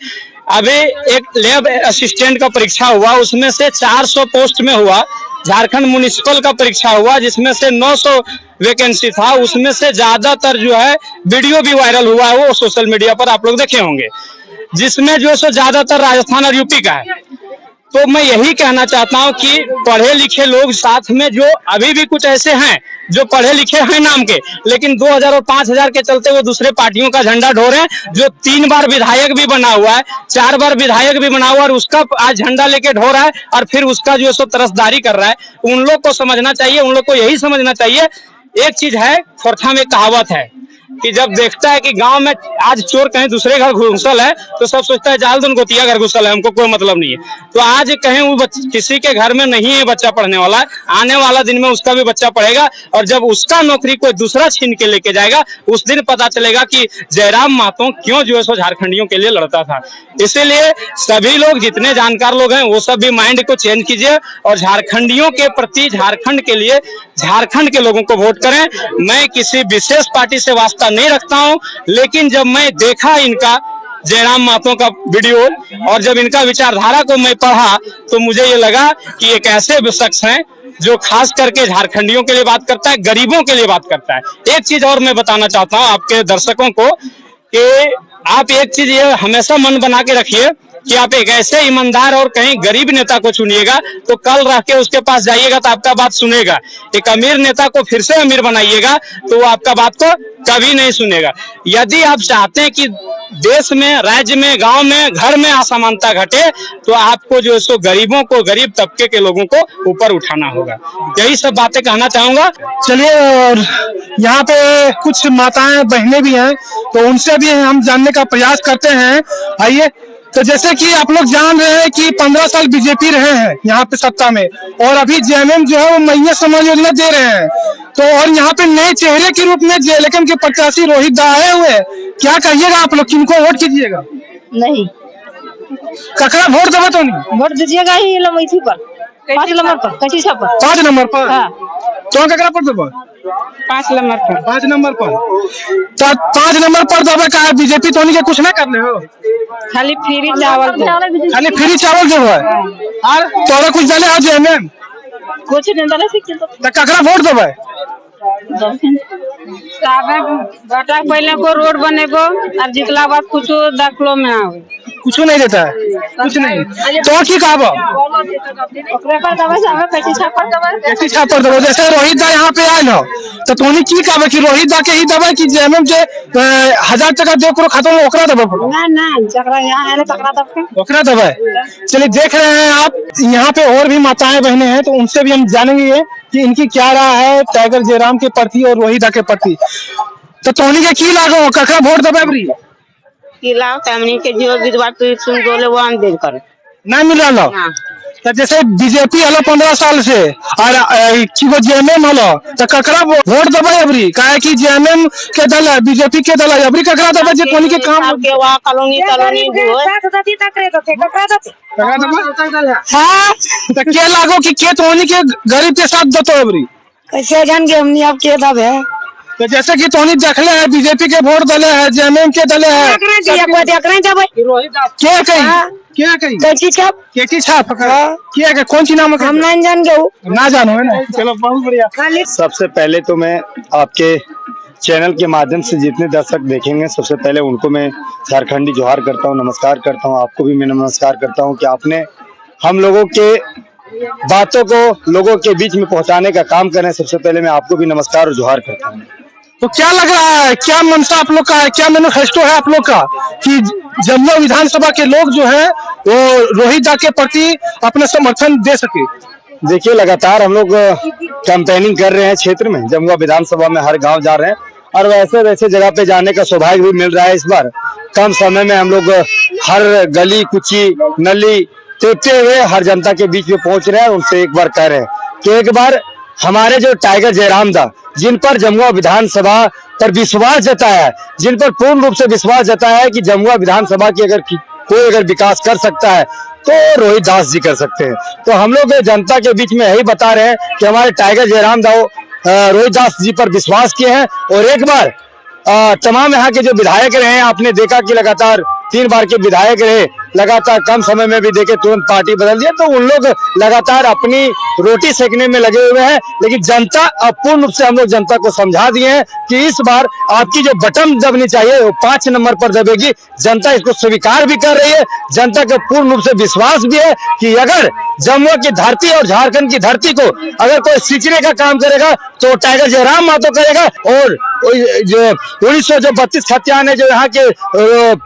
[SPEAKER 7] अभी एक लैब असिस्टेंट का परीक्षा हुआ, उसमें से 400 पोस्ट में हुआ। झारखंड म्युनिसिपल का परीक्षा हुआ जिसमें से 900 वैकेंसी था, उसमें से ज्यादातर जो है वीडियो भी वायरल हुआ है, वो सोशल मीडिया पर आप लोग देखे होंगे, जिसमें जो सो ज्यादातर राजस्थान और यूपी का है। तो मैं यही कहना चाहता हूं कि पढ़े लिखे लोग साथ में जो अभी भी कुछ ऐसे हैं जो पढ़े लिखे हैं नाम के, लेकिन 2000 और 5000 के चलते वो दूसरे पार्टियों का झंडा ढो रहे हैं। जो 3 बार विधायक भी बना हुआ है, 4 बार विधायक भी बना हुआ है और उसका आज झंडा लेके ढो रहा है और फिर उसका जो है सो तरसदारी कर रहा है। उन लोग को समझना चाहिए, उन लोग को यही समझना चाहिए। एक चीज है, खोरठा में कहावत है कि जब देखता है कि गांव में आज चोर कहीं दूसरे घर घुसल है तो सब सोचता है जाल दुन गोतिया घर घुसल है, हमको कोई मतलब नहीं है। तो आज कहीं वो किसी के घर में नहीं है बच्चा पढ़ने वाला, आने वाला दिन में उसका भी बच्चा पढ़ेगा और जब उसका नौकरी कोई दूसरा छीन के लेके जाएगा उस दिन पता चलेगा कि जयराम महतो क्यों जो है सो झारखंडियों के लिए लड़ता था। इसीलिए सभी लोग, जितने जानकार लोग हैं, वो सब भी माइंड को चेंज कीजिए और झारखंडियों के प्रति, झारखंड के लिए, झारखंड के लोगों को वोट करें। मैं किसी विशेष पार्टी से वास्ता नहीं रखता हूं, लेकिन जब मैं देखा इनका जयराम महतो का वीडियो और जब इनका विचारधारा को मैं पढ़ा तो मुझे ये लगा कि एक ऐसे शख्स हैं जो खास करके झारखंडियों के लिए बात करता है, गरीबों के लिए बात करता है। एक चीज और मैं बताना चाहता हूं आपके दर्शकों को कि आप एक चीज ये हमेशा मन बना के रखिए कि आप एक ऐसे ईमानदार और कहीं गरीब नेता को चुनिएगा तो कल रह के उसके पास जाइएगा तो आपका बात सुनेगा। एक अमीर नेता को फिर से अमीर बनाइएगा तो वो आपका बात को कभी नहीं सुनेगा। यदि आप चाहते हैं कि देश में, राज्य में, गांव में, घर में असमानता घटे तो आपको जो है सो गरीबों को, गरीब तबके के लोगों को ऊपर उठाना होगा। यही सब बातें कहना चाहूंगा।
[SPEAKER 4] चलिए, और यहाँ पे कुछ माताएं बहनें भी हैं तो उनसे भी हम जानने का प्रयास करते हैं। आइए। तो जैसे कि आप लोग जान रहे हैं कि 15 साल बीजेपी रहे हैं यहाँ पे सत्ता में और अभी जेएमएम जो है वो मैया समाज योजना दे रहे हैं। तो और यहाँ पे नए चेहरे के रूप में जेएलएम के प्रत्याशी रोहित दा आए हुए हैं। क्या कहिएगा आप लोग, किनको वोट कीजिएगा?
[SPEAKER 5] नहीं,
[SPEAKER 4] ककरा वोट देवे तो नहीं?
[SPEAKER 5] वोट दीजिएगा ही लमैथी पर, 5 नंबर पर, कच्ची छाप पर।
[SPEAKER 4] 5 नंबर पर?
[SPEAKER 5] हाँ।
[SPEAKER 4] तो ककरा पर देवे?
[SPEAKER 5] 5 नंबर पर।
[SPEAKER 4] 5 नंबर पर। तो 5 नंबर पर देवे का बीजेपी तो के कुछ ना करने हो,
[SPEAKER 5] खाली फ्री चावल दो।
[SPEAKER 4] खाली फ्री चावल जो है और तोरा कुछ डाले आज जेएमएम
[SPEAKER 5] कुछ नहीं डाले सिक्के तो
[SPEAKER 4] ककरा वोट देवे?
[SPEAKER 5] बेटा पहले को रोड बनेगो और जितला बाद कुछ दाखलो में आवे,
[SPEAKER 4] कुछ नहीं देता है, कुछ नहीं। तो की कहबो
[SPEAKER 5] ओकरे पर दवा साहब कच्ची छाप पर दवा,
[SPEAKER 4] कच्ची छाप पर देवे। जैसे रोहित दा यहाँ पे आयल हो तो तोनी की कहबे कि रोहित दा के ही देवे कि जेएमएम जे 1000 टका दे करो खाता में ओकरा देवे?
[SPEAKER 5] ना ना, जकरा यहाँ आले तकरा दबके
[SPEAKER 4] ओकरा देवे। चलिए, देख रहे हैं आप यहाँ पे और भी माताएं बहनें हैं तो उनसे भी हम जानेंगे कि इनकी क्या राय है टाइगर जयराम के प्रति और रोहित दा के प्रति। तो तोनी के की लागो, ककरा वोट देवे अबरी?
[SPEAKER 5] किला फैमिली के जो विधवा पे सुन बोले वो हम देख कर
[SPEAKER 4] नहीं मिल रहा। तो जैसे बीजेपी हलो 15 साल से और जेएमएम हलो तो ककरा वोट देवे अबरी? काहे कि जेएमएम के दल है, बीजेपी के दल है, अबरी ककरा देवे जे कोनी के काम
[SPEAKER 5] के वहां कॉलोनी जो है
[SPEAKER 4] हां। तो के लागो कि के तोनी के गरीब के साथ दतो अबरी?
[SPEAKER 5] कैसे जान के हमनी अब के दब है।
[SPEAKER 4] तो जैसे कि तोनी देखले है बीजेपी के वोट दले है, जेएमएम के दले है, क्या कही
[SPEAKER 5] कच्ची छाप
[SPEAKER 4] केटी छाप क्या है, कौन सी नाम है?
[SPEAKER 5] हम नहीं जान गए,
[SPEAKER 4] ना जानो है ना। चलो, बहुत बढ़िया।
[SPEAKER 1] सबसे पहले तो मैं आपके चैनल के माध्यम से जितने दर्शक देखेंगे सबसे पहले उनको मैं झारखंडी जोहार करता हूँ, नमस्कार करता हूँ। आपको भी मैं नमस्कार करता हूँ कि आपने हम लोगों के बातों को लोगों के बीच में पहुंचाने का काम करें। सबसे पहले मैं आपको भी नमस्कार और जोहार करता हूँ।
[SPEAKER 4] तो क्या लग रहा है, क्या मनसा आप लोग का है, क्या मैनिफेस्टो है आप लोग का कि जमुआ विधानसभा के लोग जो है वो रोहित दा के प्रति अपना समर्थन दे सके?
[SPEAKER 1] देखिए, लगातार हम लोग कैंपेनिंग कर रहे हैं क्षेत्र में, जमुआ विधानसभा में हर गांव जा रहे हैं और वैसे वैसे जगह पे जाने का सौभाग्य भी मिल रहा है। इस बार कम समय में हम लोग हर गली कुची नली टेपते हुए हर जनता के बीच में पहुंच रहे हैं। उनसे एक बार कह रहे हैं कि एक बार हमारे जो टाइगर जयराम दा, जिन पर जमुआ विधानसभा पर विश्वास जताया है, जिन पर पूर्ण रूप से विश्वास जताया है कि जमुआ विधानसभा की कोई अगर विकास कर सकता है तो रोहित दास जी कर सकते हैं। तो हम लोग जनता के बीच में यही बता रहे हैं कि हमारे टाइगर जयराम दाओ रोहित दास जी पर विश्वास किए हैं। और एक बार तमाम यहाँ के जो विधायक रहे हैं, आपने देखा कि लगातार 3 बार के विधायक रहे, लगातार कम समय में भी देखे तुरंत पार्टी बदल दिया। तो उन लोग लगातार अपनी रोटी सेकने में लगे हुए हैं, लेकिन जनता अब पूर्ण रूप से हम लोग जनता को समझा दिए हैं कि इस बार आपकी जो बटन दबनी चाहिए वो 5 नंबर पर दबेगी। जनता इसको स्वीकार भी कर रही है, जनता को पूर्ण रूप से विश्वास भी है कि अगर जमुआ की धरती और झारखंड की धरती को अगर कोई सींचने का काम करेगा तो टाइगर जयराम महतो करेगा। और जो 1932 खतियान है, जो यहाँ के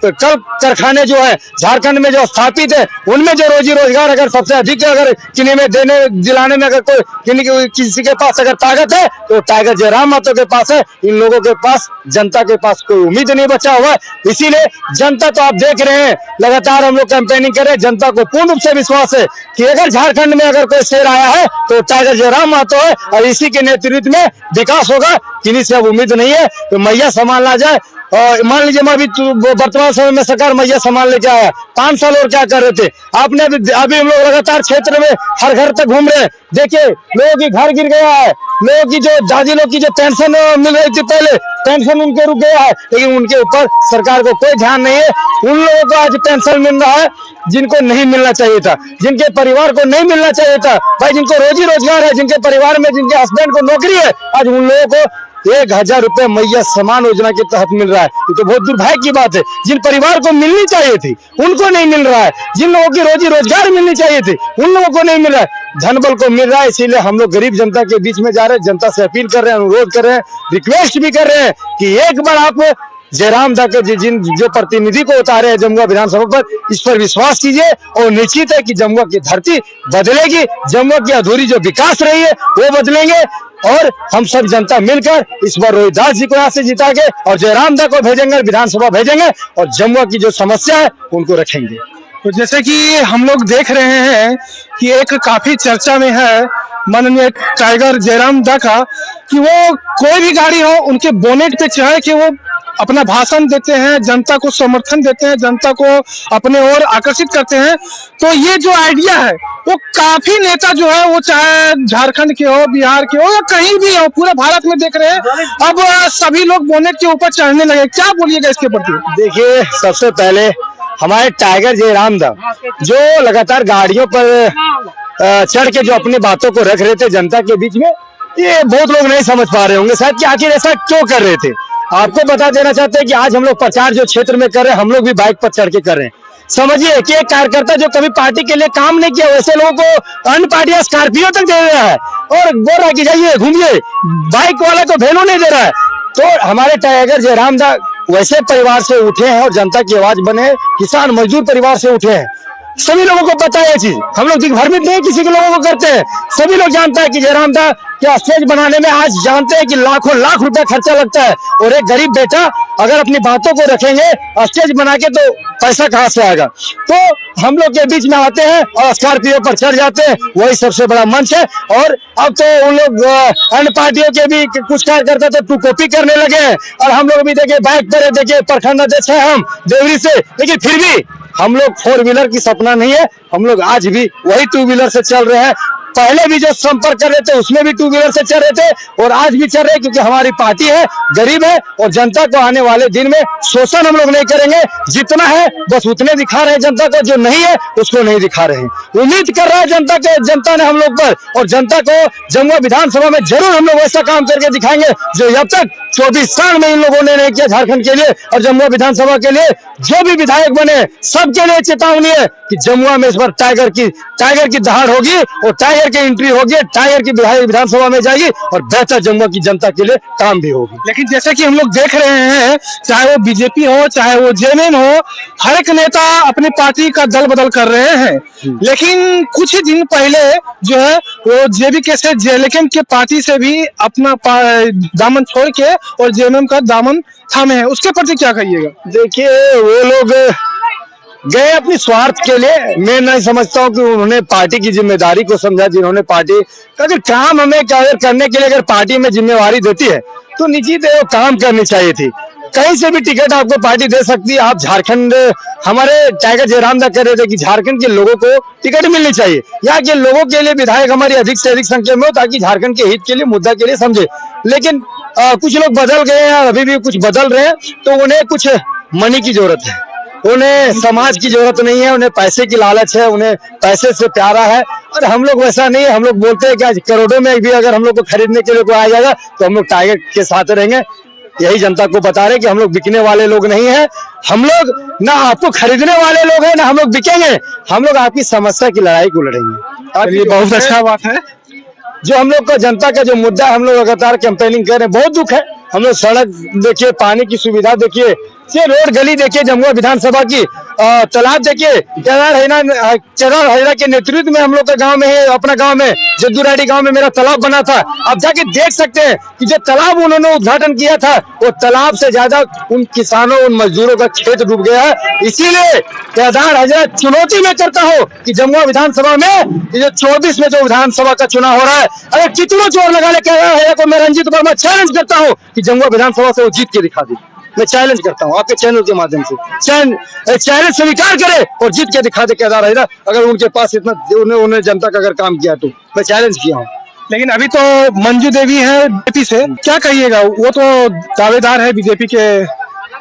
[SPEAKER 1] कल कारखाने जो है झारखंड में जो स्थापित है, उनमें जो रोजी रोजगार अगर सबसे अधिक अगर किन्हीं में देने दिलाने में अगर कोई किसी के पास अगर ताकत है तो टाइगर जयराम महतो के पास है। इन लोगों के पास, जनता के पास कोई उम्मीद नहीं बचा हुआ है। इसीलिए जनता तो आप देख रहे हैं, लगातार हम लोग कैंपेनिंग कर रहे हैं। जनता को पूर्ण रूप से विश्वास है कि अगर झारखंड में अगर कोई शेर आया है तो टाइगर जयराम महतो है, और इसी के नेतृत्व में विकास होगा। किन्हीं से अब उम्मीद नहीं है तो मैया संभालना जाए। और मान लीजिए वर्तमान समय में सरकार मैया संभाल लेके आया, 5 साल और क्या कर रहे थे आपने? अभी हम लोग लगातार क्षेत्र में हर घर तक घूम रहे हैं। देखिए लोगों की घर गिर गया है, लोगों की जो दादी लोग की जो पेंशन मिल रही थी पहले, पेंशन उनके रुक गया है, लेकिन उनके ऊपर सरकार को कोई ध्यान नहीं है। उन लोगों को आज पेंशन मिल रहा है जिनको नहीं मिलना चाहिए था, जिनके परिवार को नहीं मिलना चाहिए था। भाई जिनको रोजी रोजगार है, जिनके परिवार में जिनके हस्बैंड को नौकरी है, आज उन लोगों को 1000 रुपए मैया सम्मान योजना के तहत मिल रहा है। ये तो बहुत दुर्भाग्य की बात है। जिन परिवार को मिलनी चाहिए थी उनको नहीं मिल रहा है, जिन लोगों की रोजी रोजगार मिलनी चाहिए थी उन लोगों को नहीं मिल रहा है, धनबल को मिल रहा है। इसीलिए हम लोग गरीब जनता के बीच में जा रहे हैं, जनता से अपील कर रहे हैं, अनुरोध कर रहे हैं, रिक्वेस्ट भी कर रहे हैं कि एक बार आप जयराम दाके जिन जो प्रतिनिधि को उतारे हैं जमुआ विधानसभा पर, इस पर विश्वास कीजिए और निश्चित है कि जमुआ की धरती बदलेगी। जमुआ की अधूरी जो विकास रही है वो बदलेंगे, और हम सब जनता मिलकर इस बार रोहित दास जी को यहाँ से जिता के और जयराम दा को भेजेंगे, विधानसभा भेजेंगे और जमुआ की जो समस्या है उनको रखेंगे।
[SPEAKER 4] तो जैसे कि हम लोग देख रहे हैं कि एक काफी चर्चा में है माननीय टाइगर जयराम दा का, कि वो कोई भी गाड़ी हो उनके बोनेट पे चढ़ के वो अपना भाषण देते हैं, जनता को समर्थन देते हैं, जनता को अपने ओर आकर्षित करते हैं। तो ये जो आइडिया है वो काफी नेता जो है वो चाहे झारखंड के हो, बिहार के हो या कहीं भी हो, पूरे भारत में देख रहे हैं अब सभी लोग बोनेट के ऊपर चढ़ने लगे। क्या बोलिएगा इसके प्रति?
[SPEAKER 1] देखिए, सबसे पहले हमारे टाइगर जयराम दा जो लगातार गाड़ियों पर चढ़ के जो अपनी बातों को रख रहे थे जनता के बीच में, ये बहुत लोग नहीं समझ पा रहे होंगे शायद कि आखिर ऐसा क्यों कर रहे थे। आपको बता देना चाहते हैं कि आज हम लोग प्रचार जो क्षेत्र में कर रहे हैं, हम लोग भी बाइक पर चढ़ के कर रहे हैं। समझिए कि एक कार्यकर्ता जो कभी पार्टी के लिए काम नहीं किया, वैसे लोगों को अन्य पार्टियां स्कॉर्पियो तक दे रहा है और बोल रहा है कि जाइए घूमिए, बाइक वाला को भेनो नहीं दे रहा है। तो हमारे टाइगर जयराम दा वैसे परिवार से उठे हैं और जनता की आवाज बने, किसान मजदूर परिवार से उठे हैं। सभी लोगों को पता है ये चीज, हम लोग दिग्भ्रमित नहीं किसी के लोगों को करते हैं। सभी लोग जानता है कि जयराम दा क्या स्टेज बनाने में आज जानते हैं कि लाखों लाख रुपया खर्चा लगता है, और एक गरीब बेटा अगर अपनी बातों को रखेंगे स्टेज बना के तो पैसा कहाँ से आएगा। तो हम लोग के बीच में आते हैं और स्कॉर्पियो पर चढ़ जाते हैं, वही सबसे बड़ा मंच है। और अब तो उन लोग अन्य पार्टियों के भी कुछ कार्यकर्ता तो टू कॉपी करने लगे हैं, और हम लोग भी देखिए बाइक पर देखिए प्रखंड अध्यक्ष है हम देवरी से, लेकिन फिर भी हम लोग 4 व्हीलर की सपना नहीं है, हम लोग आज भी वही 2 व्हीलर से चल रहे हैं। पहले भी जो संपर्क कर रहे थे उसमें भी 2 व्हीलर से चल रहे थे और आज भी चल रहे हैं, क्योंकि हमारी पार्टी है, गरीब है और जनता को आने वाले दिन में शोषण हम लोग नहीं करेंगे। जितना है बस उतने दिखा रहे हैं जनता को, जो नहीं है उसको नहीं दिखा रहे हैं। उम्मीद कर रहा है जनता ने हम लोग पर, और जनता को जमुआ विधानसभा में जरूर हम लोग वैसा काम करके दिखाएंगे जो अब तक 24 साल में इन लोगों ने नहीं किया झारखंड के लिए। और जमुआ विधानसभा के लिए जो भी विधायक बने सबके लिए चेतावनी है कि जमुआ में इस बार टाइगर की दहाड़ होगी और टाइगर की एंट्री होगी, टाइगर की विधानसभा में जाएगी और बेहतर जमुआ की जनता के लिए काम भी होगी।
[SPEAKER 4] लेकिन जैसे कि हम लोग देख रहे हैं, चाहे वो बीजेपी हो चाहे वो जेएमएम हो, हर एक नेता अपनी पार्टी का दल बदल कर रहे हैं। लेकिन कुछ ही दिन पहले जो है वो जेबीके से जेएलएम के पार्टी से भी अपना दामन छोड़ के और जेएमएम का दामन थामे हैं, उसके प्रति क्या कहिएगा?
[SPEAKER 1] देखिए, वो लोग गए अपनी स्वार्थ के लिए। मैं नहीं समझता हूँ कि उन्होंने पार्टी की जिम्मेदारी को समझा। जिन्होंने पार्टी का अगर काम हमें करने के लिए अगर पार्टी में जिम्मेवारी देती है तो निश्चित है वो काम करनी चाहिए थी। कहीं से भी टिकट आपको पार्टी दे सकती है। आप झारखंड, हमारे टाइगर जयराम दा कह रहे थे कि झारखंड के लोगों को टिकट मिलनी चाहिए, यहाँ के लोगों के लिए विधायक हमारी अधिक से अधिक संख्या में हो ताकि झारखंड के हित के लिए, मुद्दा के लिए समझे। लेकिन कुछ लोग बदल गए हैं, अभी भी कुछ बदल रहे हैं, तो उन्हें कुछ मनी की जरूरत है,
[SPEAKER 8] उन्हें समाज की जरूरत नहीं है, उन्हें पैसे की लालच है, उन्हें पैसे से प्यारा है। और हम लोग वैसा नहीं है, हम लोग बोलते हैं कि आज करोड़ों में भी अगर हम लोग को खरीदने के लिए कोई आ जाएगा तो हम लोग टाइगर के साथ रहेंगे। यही जनता को बता रहे कि हम लोग बिकने वाले लोग नहीं है, हम लोग ना आपको खरीदने वाले लोग हैं ना हम लोग बिकेंगे, हम लोग आपकी समस्या की लड़ाई को लड़ेंगे।
[SPEAKER 4] ये बहुत अच्छा बात है।
[SPEAKER 8] जो हम लोग का जनता का जो मुद्दा है, हम लोग लगातार कैंपेनिंग कर रहे हैं। बहुत दुख है, हम लोग सड़क देखिए, पानी की सुविधा देखिए, ये रोड गली देखिए, जमुआ विधानसभा की तालाब देखिए, केदार हैरा के नेतृत्व में हम लोग का गांव में है, अपना गांव में जद्दूराडी गांव में मेरा तालाब बना था। आप जाके देख सकते हैं कि जो तालाब उन्होंने उद्घाटन किया था, वो तालाब से ज्यादा उन किसानों, उन मजदूरों का खेत डूब गया है। इसीलिए केदार हैरा चुनौती में करता हूँ कि जमुआ विधानसभा में ये 24 में जो विधानसभा का चुनाव हो रहा है, अगर कितनों जोर लगा ले केदार हैरा को, मैं रंजीत वर्मा चैलेंज करता हूँ कि जमुआ विधानसभा से वो जीत के दिखा दे। मैं चैलेंज करता हूँ आपके चैनल के माध्यम से, चैलेंज स्वीकार करे और जीत के दिखा दे केदार हैरा, अगर उनके पास इतना उन्हें जनता का अगर काम किया तो। मैं चैलेंज किया हूँ।
[SPEAKER 4] लेकिन अभी तो मंजू देवी है बीजेपी से, क्या कहिएगा? वो तो दावेदार है, बीजेपी के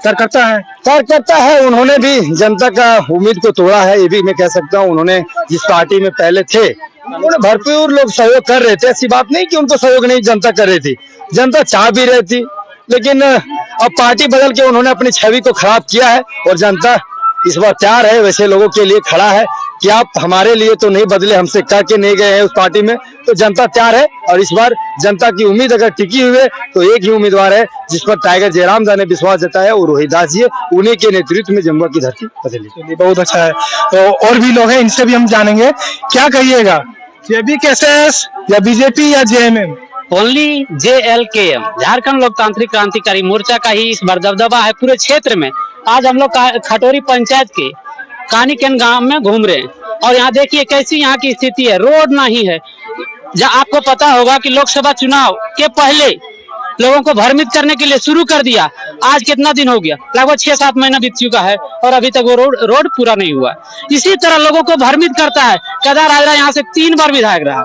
[SPEAKER 4] कार्यकर्ता है, उन्होंने भी जनता का उम्मीद को तोड़ा है, ये भी मैं कह सकता हूँ। उन्होंने जिस पार्टी में पहले थे, उन्होंने भरपूर लोग सहयोग कर रहे थे, ऐसी बात नहीं कि उनको सहयोग नहीं जनता कर रही थी, जनता चाह भी रही थी, लेकिन अब पार्टी बदल के उन्होंने अपनी छवि को खराब किया है। और जनता इस बार तैयार है वैसे लोगों के लिए खड़ा है कि आप हमारे लिए तो नहीं बदले, हमसे कह के नहीं गए हैं उस पार्टी में, तो जनता तैयार है। और इस बार जनता की उम्मीद अगर टिकी हुई है तो एक ही उम्मीदवार है जिस पर टाइगर जयराम ने विश्वास जताया, वो रोहित दास जी है। उन्हीं के नेतृत्व में जमुआ की धरती बदली। बहुत अच्छा है। तो और भी लोग हैं, इनसे भी हम जानेंगे। क्या कहिएगा, जेबीकेएसएस या बीजेपी या जेएमएम?
[SPEAKER 2] ओनली JLKM, झारखंड लोकतांत्रिक क्रांतिकारी मोर्चा का ही इस बार दबदबा है पूरे क्षेत्र में। आज हम लोग खटोरी पंचायत के कानीकेन गांव में घूम रहे हैं और यहाँ देखिए कैसी यहाँ की स्थिति है, रोड नहीं है। जहाँ आपको पता होगा कि लोकसभा चुनाव के पहले लोगों को भ्रमित करने के लिए शुरू कर दिया। आज कितना दिन हो गया, लगभग 6-7 महीना बीत चुका है और अभी तक वो रोड पूरा नहीं हुआ। इसी तरह लोगों को भ्रमित करता है। केदार हैरा यहाँ से 3 बार विधायक रहा,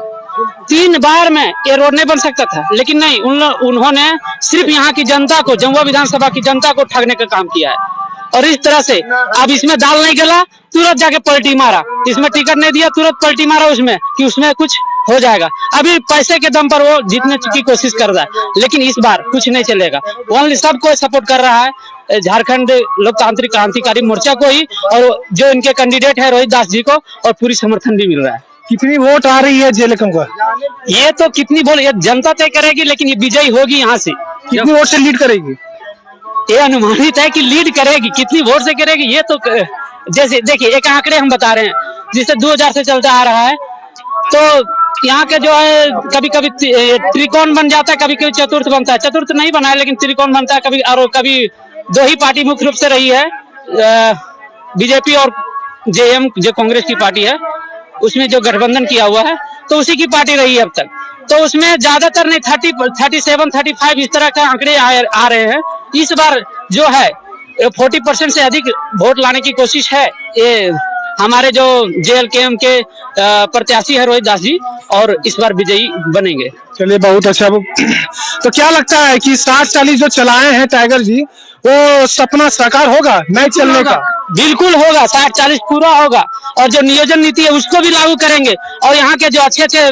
[SPEAKER 2] 3 बार में ये रोड नहीं बन सकता था, लेकिन नहीं, उन्होंने सिर्फ यहाँ की जनता को, जमुआ विधानसभा की जनता को ठगने का काम किया है। और इस तरह से अब इसमें दाल नहीं गला, तुरंत जाके पलटी मारा, इसमें टिकट नहीं दिया, तुरंत पलटी मारा उसमें कि उसमें कुछ हो जाएगा। अभी पैसे के दम पर वो जीतने की कोशिश कर रहा है, लेकिन इस बार कुछ नहीं चलेगा। ओनली सबको सपोर्ट कर रहा है, झारखंड लोकतांत्रिक क्रांतिकारी मोर्चा को ही, और जो इनके कैंडिडेट है रोहित दास जी को, और पूरी समर्थन भी मिल रहा है।
[SPEAKER 4] कितनी वोट आ रही है जेएलकेएम का?
[SPEAKER 2] ये तो कितनी बोल, ये जनता तय करेगी, लेकिन ये विजयी होगी यहाँ से।
[SPEAKER 4] कितनी वोट से लीड करेगी?
[SPEAKER 2] ये अनुमानित है कि लीड करेगी, कितनी वोट से करेगी ये तो जैसे देखिए एक आंकड़े हम बता रहे हैं, जिससे 2000 से चलता आ रहा है। तो यहाँ के जो है कभी कभी त्रिकोण बन जाता है, कभी कभी चतुर्थ बनता है, चतुर्थ नहीं बना है लेकिन त्रिकोण बनता है कभी, और कभी 2 ही पार्टी मुख्य रूप से रही है, बीजेपी और जेएम जो कांग्रेस की पार्टी है, उसमें जो गठबंधन किया हुआ है तो उसी की पार्टी रही है अब तक। तो उसमें ज्यादातर नहीं 37, 35 इस तरह के आंकड़े आ रहे हैं। इस बार जो है 40% से अधिक वोट लाने की कोशिश है ये हमारे जो JLKM के प्रत्याशी है रोहित दास जी, और इस बार विजयी बनेंगे।
[SPEAKER 4] चलिए बहुत अच्छा। तो क्या लगता है कि 60-40 जो चलाए हैं टाइगर जी, वो सपना साकार होगा नहीं चलने का?
[SPEAKER 2] बिल्कुल होगा, 60-40 पूरा होगा, और जो नियोजन नीति है उसको भी लागू करेंगे। और यहाँ के जो अच्छे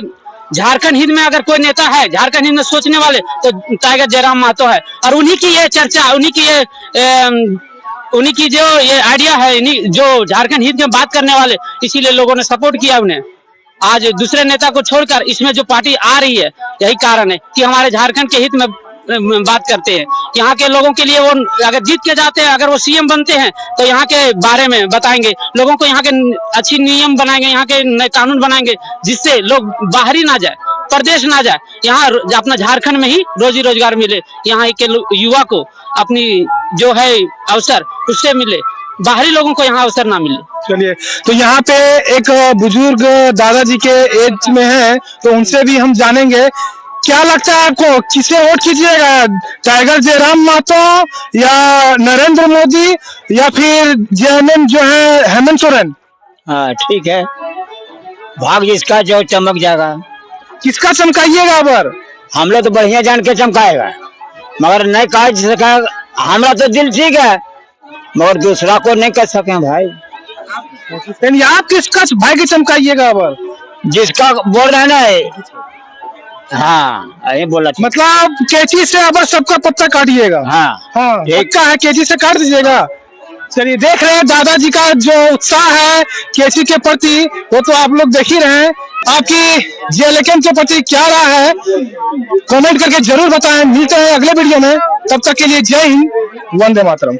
[SPEAKER 2] झारखंड हित में अगर कोई नेता है, झारखंड हित में सोचने वाले, तो टाइगर जयराम महतो है। और उन्हीं की ये चर्चा, उन्हीं की जो ये आइडिया है, जो झारखंड हित में बात करने वाले, इसीलिए लोगों ने सपोर्ट किया उन्हें। आज दूसरे नेता को छोड़कर इसमें जो पार्टी आ रही है, यही कारण है कि हमारे झारखंड के हित में बात करते हैं। यहाँ के लोगों के लिए वो अगर जीत के जाते हैं, अगर वो CM बनते हैं तो यहाँ के बारे में बताएंगे लोगों को, यहाँ के अच्छी नियम बनाएंगे, यहाँ के नए कानून बनाएंगे, जिससे लोग बाहर ही ना जाए, प्रदेश ना जाए, यहाँ अपना झारखंड में ही रोजी रोजगार मिले, यहाँ के युवा को अपनी जो है अवसर उससे मिले, बाहरी लोगों को यहाँ अवसर ना मिले।
[SPEAKER 4] चलिए, तो यहाँ पे एक बुजुर्ग दादाजी के एज में है, तो उनसे भी हम जानेंगे। क्या लगता है आपको, किसे वोट कीजिएगा, टाइगर जयराम महतो या नरेंद्र मोदी या फिर जेएमएम जो है हेमंत सोरेन?
[SPEAKER 3] हाँ ठीक है, भाग जिसका जो चमक जाएगा।
[SPEAKER 4] किसका चमकाइएगा पर?
[SPEAKER 3] हम लोग तो बढ़िया जान के चमकाएगा, मगर नहीं कहा जिसका, हमारा तो दिल ठीक है, मगर दूसरा को नहीं कह सके भाई।
[SPEAKER 4] यानी आप किसका भाई की चमकाइएगा अब?
[SPEAKER 3] जिसका बोल रहे हैं ना, हाँ अरे बोला ठीक।
[SPEAKER 4] मतलब कैंची से अब सबका पत्ता काटिएगा?
[SPEAKER 3] हाँ
[SPEAKER 4] हाँ पक्का है, कैंची से काट दीजिएगा। चलिए, देख रहे हैं दादाजी का जो उत्साह है कैंची के प्रति, वो तो आप लोग देख ही रहे हैं। आपकी जेएलकेएम के प्रति क्या राय है, कमेंट करके जरूर बताएं। मिलते हैं अगले वीडियो में, तब तक के लिए जय हिंद, वंदे मातरम।